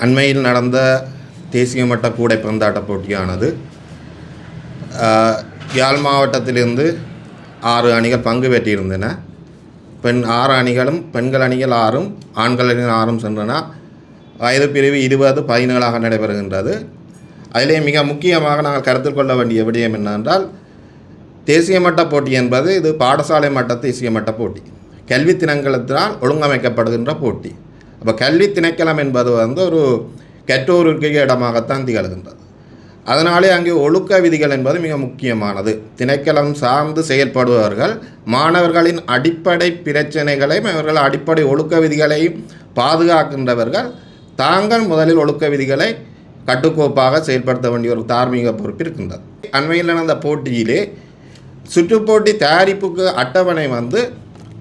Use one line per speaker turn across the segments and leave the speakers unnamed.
அண்மையில் நடந்த தேசிய மட்ட கூடைப்பந்தாட்ட போட்டியானது யாழ் மாவட்டத்திலிருந்து 6 அணிகள் பங்கு பெற்றிருந்தன. 6 அணிகளும் பெண்கள் அணிகள் 6ம் ஆண்கள் அணிகள் 6ம் சென்றன. வயது பிரிவு 20-17 நடைபெறுகின்றது. அதிலே மிக முக்கியமாக நாங்கள் கருத்தில் கொள்ள வேண்டிய விடயம் என்னவென்றால், தேசிய மட்ட போட்டி என்பது இது பாடசாலை மட்ட தேசிய மட்ட போட்டி, கல்வி திணைக்களத்தினால் ஒழுங்கமைக்கப்படுகின்ற போட்டி. அப்போ கல்வி திணைக்களம் என்பது ஒரு கற்றோருக்கு இடமாகத்தான் திகழ்கின்றது. அதனாலே அங்கே ஒழுக்க விதிகள் என்பது மிக முக்கியமானது. திணைக்களம் சார்ந்து செயல்படுபவர்கள் மாணவர்களின் அடிப்படை பிரச்சனைகளையும் அவர்கள் அடிப்படை ஒழுக்க விதிகளையும் பாதுகாக்கின்றவர்கள் தாங்கள் முதலில் ஒழுக்க விதிகளை கட்டுக்கோப்பாக செயல்படுத்த வேண்டிய ஒரு தார்மீக பொறுப்பு இருக்கின்றது. அண்மையில் நடந்த போட்டியிலே சுற்றுப்போட்டி தயாரிப்புக்கு அட்டவணை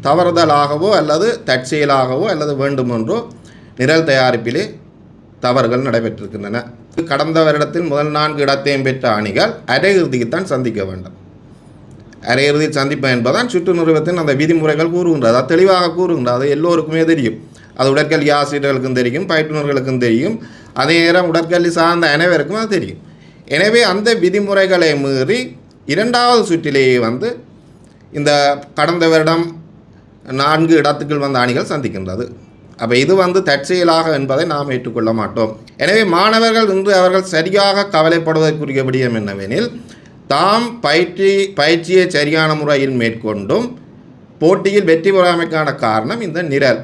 தவறுதலாகவோ அல்லது தற்செயலாகவோ அல்லது வேண்டுமென்றோ நிரல் தயாரிப்பிலே தவறுகள் நடைபெற்றிருக்கின்றன. கடந்த வருடத்தில் முதல் 4 இடத்தையும் பெற்ற அணிகள் அரையிறுதிக்குத்தான் சந்திக்க வேண்டும். அரையிறுதி சந்திப்பு என்பதுதான் சுற்று நிறுவனத்தின் அந்த விதிமுறைகள் கூறுகின்றது. அது தெளிவாக கூறுகின்றது. அது எல்லோருக்குமே தெரியும். அது உடற்கல்வி ஆசிரியர்களுக்கும் தெரியும், பயிற்றுநர்களுக்கும் தெரியும், அதே நேரம் உடற்கல்வி சார்ந்த அனைவருக்கும் அது தெரியும். எனவே அந்த விதிமுறைகளை மீறி 2வது சுற்றிலேயே இந்த கடந்த வருடம் 4 இடத்துக்குள் வந்த அணிகள் சந்திக்கின்றது. அப்போ இது தற்செயலாக என்பதை நாம் ஏற்றுக்கொள்ள மாட்டோம். எனவே மாணவர்கள் இன்று அவர்கள் சரியாக கவலைப்படுவதற்குரிய விடயம் என்னவெனில், தாம் பயிற்சியை சரியான முறையில் மேற்கொண்டும் போட்டியில் வெற்றி பெறாமைக்கான காரணம் இந்த நிரல்.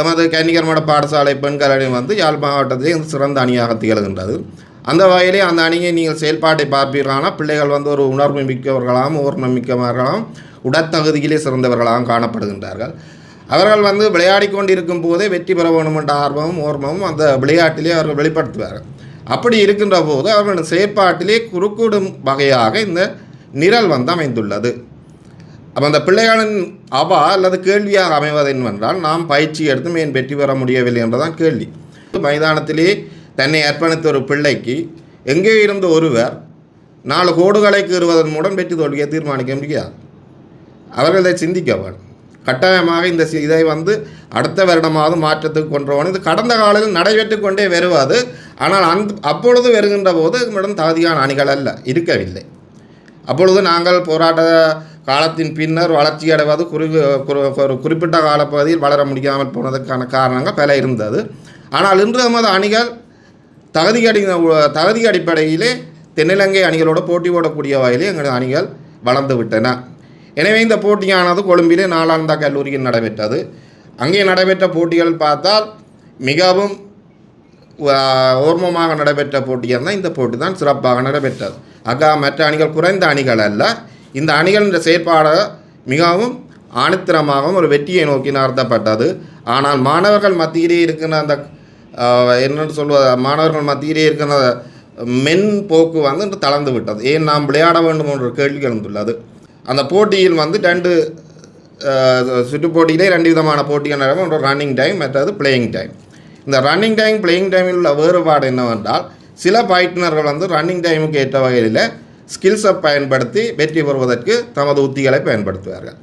எமது கன்னிகர் மட பாடசாலை பெண்கள் அணி யாழ் மாவட்டத்திலே சிறந்த அணியாக திகழ்கின்றது. அந்த வகையிலே அந்த அணியை நீங்கள் செயல்பாட்டை பார்ப்பீர்களானால் பிள்ளைகள் ஒரு உணர்வு மிக்கவர்களாகவும் ஓர்மம் மிக்கவர்களாகவும் உடற்தகுதியிலே சிறந்தவர்களாகவும் காணப்படுகின்றார்கள். அவர்கள் விளையாடி கொண்டிருக்கும் போதே வெற்றி பெற வேண்டும் என்ற ஆர்வமும் ஓர்மமும் அந்த விளையாட்டிலே அவர்கள் வெளிப்படுத்துவார்கள். அப்படி இருக்கின்ற போது அவர்களின் செயற்பாட்டிலே குறுக்கிடும் வகையாக இந்த நிரல் அமைந்துள்ளது. அப்போ அந்த பிள்ளைகளின் அல்லது கேள்வியாக அமைவது என்னவென்றால், நாம் பயிற்சி எடுத்தும் ஏன் வெற்றி பெற முடியவில்லை என்றதான் கேள்வி. மைதானத்திலே தன்னை அர்ப்பணித்த ஒரு பிள்ளைக்கு எங்கே இருந்த ஒருவர் 4 கோடுகளை கீறுவதன் மூலம் வெற்றி தோல்வியை தீர்மானிக்க முடியாது. அவர்கள் இதை சிந்திக்க வேண்டும். கட்டாயமாக இதை அடுத்த வருடமாவது மாற்றத்துக்கு கொண்டுவரும். இது கடந்த காலத்தில் நடைபெற்று கொண்டே வருவது. ஆனால் அப்பொழுது வருகின்ற போது நம்மிடம் தகுதியான அணிகள் அல்ல, இருக்கவில்லை. அப்பொழுது நாங்கள் போராட்ட காலத்தின் பின்னர் வளர்ச்சி அடைவது ஒரு குறிப்பிட்ட காலப்பகுதியில் வளர முடியாமல் போனதற்கான காரணங்கள் பல இருந்தது. ஆனால் இன்று நமது அணிகள் தகுதி அடிப்படையிலே தென்னிலங்கை அணிகளோடு போட்டி போடக்கூடிய வகையிலே எங்கள் அணிகள் வளர்ந்து விட்டன. எனவே இந்த போட்டியானது கொழும்பிலே நாளாந்தா கல்லூரியில் நடைபெற்றது. அங்கே நடைபெற்ற போட்டிகள் பார்த்தால் மிகவும் ஓர்மமாக நடைபெற்ற போட்டியாக தான் இந்த போட்டி தான் சிறப்பாக நடைபெற்றது. மற்ற அணிகள் குறைந்த அணிகள் அல்ல. இந்த அணிகளின் செயற்பாடு மிகவும் ஆணித்தரமாகவும் ஒரு வெற்றியை நோக்கி நடத்தப்பட்டது. ஆனால் மாணவர்கள் மத்தியிலே இருக்கிற அந்த என்னென்னு சொல்வது, மாணவர்கள் மத்தியிலே இருக்கிற மென் போக்கு இன்று தளர்ந்து விட்டது. ஏன் நாம் விளையாட வேண்டும் என்ற கேள்வி எழுந்துள்ளது. அந்த போட்டியில் 2 சுற்றுப்போட்டியிலே 2 விதமான போட்டிகள் நடக்கும். ஒன்று ரன்னிங் டைம், மற்றது பிளேயிங் டைம். இந்த ரன்னிங் டைம் பிளேயிங் டைமில் உள்ள வேறுபாடு என்னவென்றால், சில பயிற்றுனர்கள் ரன்னிங் டைமுக்கு ஏற்ற வகையில் ஸ்கில்ஸை பயன்படுத்தி வெற்றி பெறுவதற்கு தமது உத்திகளை பயன்படுத்துவார்கள்.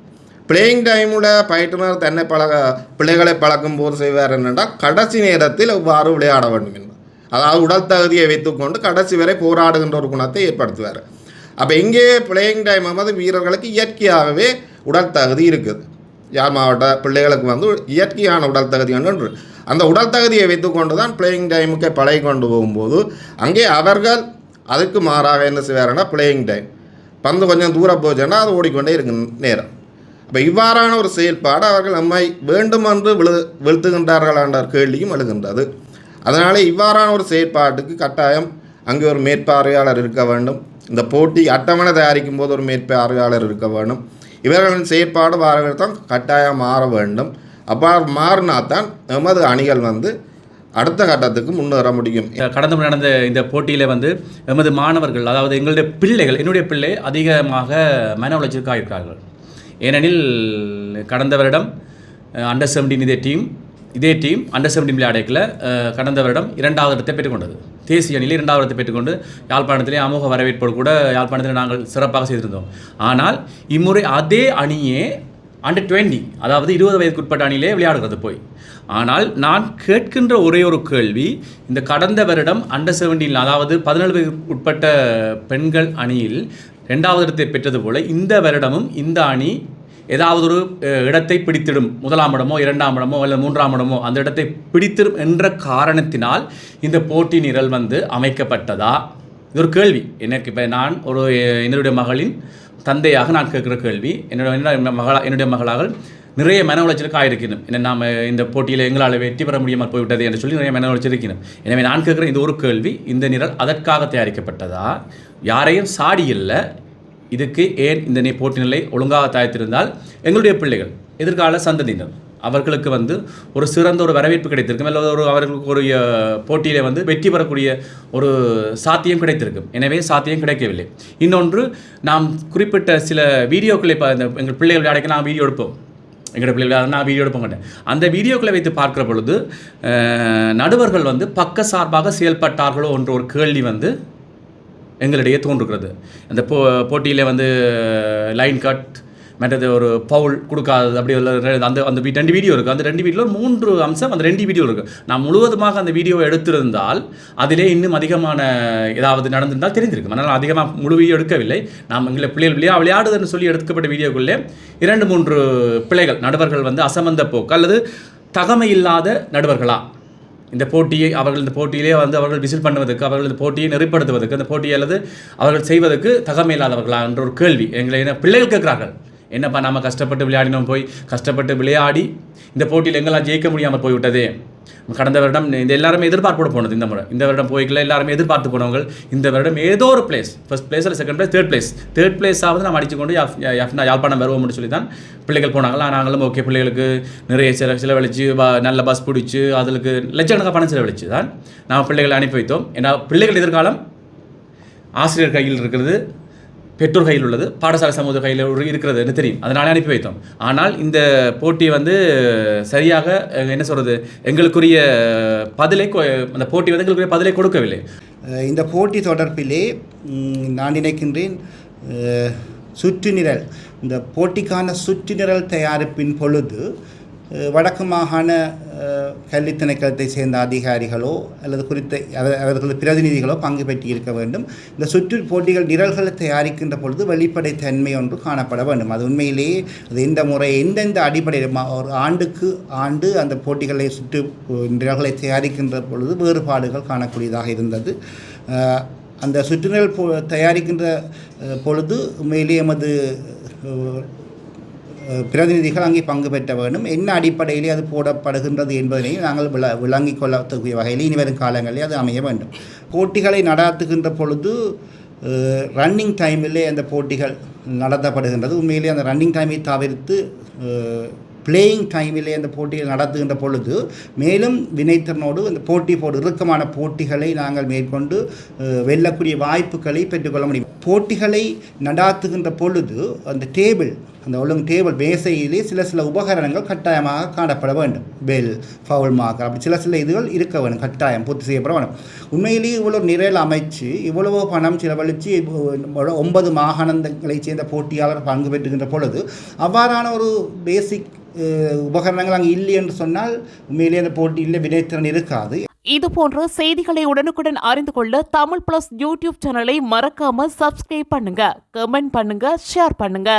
பிளேயிங் டைமில் பயிற்றுனர் தன்னை பிள்ளைகளை பழக்கும் போது செய்வார் என்னென்றால், கடைசி நேரத்தில் எவ்வாறு விளையாட வேண்டும் என்று, அதாவது உடல் தகுதியை வைத்துக்கொண்டு கடைசி வரை போராடுகின்ற ஒரு குணத்தை ஏற்படுத்துவார். அப்போ இங்கே பிளேயிங் டைம் வீரர்களுக்கு இயற்கையாகவே உடல் தகுதி இருக்குது. யாழ் மாவட்ட பிள்ளைகளுக்கு இயற்கையான உடல் தகுதி ஒன்று. அந்த உடல் தகுதியை வைத்துக்கொண்டு தான் பிளேயிங் டைமுக்கு பழகி கொண்டு போகும்போது அங்கே அவர்கள் அதுக்கு மாறாக என்ன செய்வாருன்னா, பிளேயிங் டைம் பந்து கொஞ்சம் தூரம் போச்சுன்னா அது ஓடிக்கொண்டே இருக்கும் நேரம். அப்போ இவ்வாறான ஒரு செயல்பாடு அவர்கள் நம்மை வேண்டுமென்று வீழ்த்துகின்றார்கள் என்ற கேள்வியும் எழுகின்றது. அதனால் இவ்வாறான ஒரு செயற்பாட்டுக்கு கட்டாயம் அங்கே ஒரு மேற்பார்வையாளர் இருக்க வேண்டும். இந்த போட்டி அட்டவணை தயாரிக்கும் போது ஒரு மேற்பார்வையாளர் இருக்க வேண்டும். இவர்களின் செயற்பாடு தான் கட்டாயம் மாற வேண்டும். அவ்வாறு மாறினா தான் எமது அணிகள் அடுத்த கட்டத்துக்கு முன்னேற முடியும்.
கடந்த நடந்த இந்த போட்டியில் எமது மாணவர்கள், அதாவது எங்களுடைய பிள்ளைகள், என்னுடைய பிள்ளை அதிகமாக மன உளைச்சலுக்கு ஆகியிருக்கார்கள். ஏனெனில் கடந்த வருடம் அண்டர் 17 இதே டீம் அண்டர் 17 விளையாடைக்கில் கடந்த வருடம் 2வது இடத்தை பெற்றுக்கொண்டது. தேசிய அணியில் 2வது இடத்தை பெற்றுக்கொண்டு யாழ்ப்பாணத்திலே அமோக வரவேற்போடு கூட யாழ்ப்பாணத்தில் நாங்கள் சிறப்பாக செய்திருந்தோம். ஆனால் இம்முறை அதே அணியே அண்டர் 20, அதாவது 20 வயதுக்குட்பட்ட அணியிலே விளையாடுகிறது போய். ஆனால் நான் கேட்கின்ற ஒரே ஒரு கேள்வி, இந்த கடந்த வருடம் அண்டர் 17, அதாவது 17 வயதுக்கு உட்பட்ட பெண்கள் அணியில் 2வது இடத்தை பெற்றது போல இந்த வருடமும் இந்த அணி ஏதாவது ஒரு இடத்தை பிடித்திடும், 1ஆம் இடமோ 2ஆம் இடமோ அல்லது 3ஆம் இடமோ அந்த இடத்தை பிடித்திடும் என்ற காரணத்தினால் இந்த போட்டி நிரல் அமைக்கப்பட்டதா? இது ஒரு கேள்வி எனக்கு. இப்போ நான் என்னுடைய மகளின் தந்தையாக நான் கேட்குற கேள்வி. என்னுடைய மகளாக நிறைய மன உளைச்சலுக்கு ஆயிருக்கணும். என்ன நாம் இந்த போட்டியில் எங்களால் வெற்றி பெற முடியாமல் போய்விட்டது என்று சொல்லி நிறைய மன உளைச்சல் இருக்கணும். எனவே நான் கேட்குற இந்த ஒரு கேள்வி, இந்த நிரல் அதற்காக தயாரிக்கப்பட்டதா? யாரையும் சாடி இல்லை, இதுக்கு ஏன் இந்த போட்டி நிலை ஒழுங்காக தயாரித்திருந்தால் எங்களுடைய பிள்ளைகள், எதிர்கால சந்ததியினர், அவர்களுக்கு ஒரு சிறந்த ஒரு வரவேற்பு கிடைத்திருக்கும், அல்லது அவர்களுக்கு ஒரு போட்டியில் வெற்றி பெறக்கூடிய ஒரு சாத்தியம் கிடைத்திருக்கும். எனவே சாத்தியம் கிடைக்கவில்லை. இன்னொன்று, நாம் குறிப்பிட்ட சில வீடியோக்களை எங்கள் பிள்ளைகள் விளையாடைக்கு நான் வீடியோ எடுப்போம், எங்களோட பிள்ளைகள் நான் வீடியோ எடுப்போம். அந்த வீடியோக்களை வைத்து பார்க்குற பொழுது நடுவர்கள் பக்க சார்பாக செயல்பட்டார்களோ என்ற ஒரு கேள்வி எங்களிடையே தோன்றுகிறது. அந்த போட்டியில் லைன் கட், மற்றது ஒரு பவுல் கொடுக்காதது, அப்படி அந்த 2 வீடியோ இருக்குது. அந்த 2 வீடியோவில் 3 அம்சம் அந்த 2 வீடியோ இருக்குது. நான் முழுவதுமாக அந்த வீடியோவை எடுத்திருந்தால் அதிலே இன்னும் அதிகமான ஏதாவது நடந்திருந்தால் தெரிந்திருக்கும். அதனால் அதிகமாக முழு வீடியோ எடுக்கவில்லை. நாம் எங்களை பிள்ளைகள் விளையாடுதுன்னு சொல்லி எடுக்கப்பட்ட வீடியோக்குள்ளே 2-3 பிள்ளைகள் நடுவர்கள் அசமந்த போக்கு அல்லது தகமை இல்லாத நடுவர்களா, இந்த போட்டியை அவர்கள் இந்த போட்டியிலே அவர்கள் விசில் பண்ணுவதற்கு, அவர்கள் இந்த போட்டியை நெறிப்படுத்துவதற்கு, அந்த போட்டியை அல்லது அவர்கள் செய்வதற்கு தகமை இல்லாதவர்களா என்ற ஒரு கேள்வி எங்களை பிள்ளைகள் கேட்குறார்கள். என்னப்பா நம்ம கஷ்டப்பட்டு விளையாடினோம், போய் கஷ்டப்பட்டு விளையாடி இந்த போட்டியில் எங்கெல்லாம் ஜெயிக்க முடியாமல் போய்விட்டதே. கடந்த வருடம் இந்த எல்லாருமே எதிர்பார்ப்போடு போனது, இந்த வருடம் போய்க்கல எல்லாருமே எதிர்பார்த்து போனவங்க இந்த வருடம் ஏதோ ஒரு பிளேஸ், ஃபர்ஸ்ட் பிளேஸ் அல்லது செகண்ட் பிளேஸ், தேர்ட் பிளேஸாவது நம்ம அடிச்சுக்கொண்டு யாழ்ப்பாணம் வருவோம்னு சொல்லி தான் பிள்ளைகள் போனாங்களா. நாங்களும் ஓகே, பிள்ளைகளுக்கு நிறைய செலவழித்து நல்ல பஸ் பிடிச்சி அதுக்கு லட்சக்கணக்காக பணம் செலவழித்து தான் நாம் பிள்ளைகளை அனுப்பி வைத்தோம். ஏன்னா பிள்ளைகள் எதிர்காலம் ஆசிரியர் கையில் இருக்கிறது, பெற்றோர் கையில் உள்ளது, பாடசாலை சமூக கையில் இருக்கிறது என்று தெரியும். அதனாலே அனுப்பி வைத்தோம். ஆனால் இந்த போட்டியை சரியாக என்ன சொல்கிறது, எங்களுக்குரிய பதிலை, அந்த போட்டி எங்களுக்குரிய பதிலை கொடுக்கவில்லை.
இந்த போட்டி தொடர்பிலே நான் நினைக்கின்றேன், சுற்றுநிரல், இந்த போட்டிக்கான சுற்றுநிரல் தயாரிப்பின் பொழுது வடக்கு மாகாண கல்வி திணைக்களத்தை சேர்ந்த அதிகாரிகளோ அல்லது குறித்த அவர்களது பிரதிநிதிகளோ பங்கு பெற்றி இருக்க வேண்டும். இந்த சுற்று போட்டிகள் நிரல்களை தயாரிக்கின்ற பொழுது வெளிப்படைத்தன்மை ஒன்று காணப்பட வேண்டும். அது உண்மையிலேயே அது எந்த முறை எந்தெந்த அடிப்படையில் ஒரு ஆண்டுக்கு ஆண்டு அந்த போட்டிகளை சுற்று நிரல்களை தயாரிக்கின்ற பொழுது வேறுபாடுகள் காணக்கூடியதாக இருந்தது. அந்த சுற்றுநிரல் தயாரிக்கின்ற பொழுது உண்மையிலேயே எமது பிரதிநிதிகள் அங்கே பங்கு பெற்ற வேண்டும். என்ன அடிப்படையிலே அது போடப்படுகின்றது என்பதனையும் நாங்கள் விளங்கிக் கொள்ளக்கூடிய வகையில் இனிவரும் காலங்களில் அது அமைய வேண்டும். போட்டிகளை நடாத்துகின்ற பொழுது ரன்னிங் டைமிலே அந்த போட்டிகள் நடத்தப்படுகின்றது. உண்மையிலே அந்த ரன்னிங் டைமை தவிர்த்து பிளேயிங் டைமிலே அந்த போட்டிகள் நடத்துகின்ற பொழுது மேலும் வினைத்திறனோடு அந்த இறுக்கமான போட்டிகளை நாங்கள் மேற்கொண்டு வெல்லக்கூடிய வாய்ப்புகளை பெற்றுக்கொள்ள முடியும். போட்டிகளை நடாத்துகின்ற பொழுது அந்த டேபிள் மேசையிலே சில உபகரணங்கள் கட்டாயமாக காணப்பட வேண்டும். பெல், ஃபவுல் மார்க்கர், அப்படி சில இதுகள் இருக்க வேண்டும், கட்டாயம் பூர்த்தி செய்யப்பட வேண்டும். உண்மையிலேயே இவ்வளவு நிரல் அமைச்சு இவ்வளவு பணம் செலவழித்து 9 மாகாணங்களைச் சேர்ந்த போட்டியாளர் பங்கு பெற்றுகின்ற பொழுது அவ்வாறான ஒரு பேசிக் உபகரணங்கள் அங்கே இல்லை என்று சொன்னால் உண்மையிலேயே அந்த போட்டியில் வினைத்திறன் இருக்காது.
இது போன்ற செய்திகளை உடனுக்குடன் அறிந்து கொள்ள தமிழ் பிளஸ் யூடியூப் சேனலை மறக்காம சப்ஸ்கிரைப் பண்ணுங்க, கமெண்ட் பண்ணுங்க, ஷேர் பண்ணுங்க.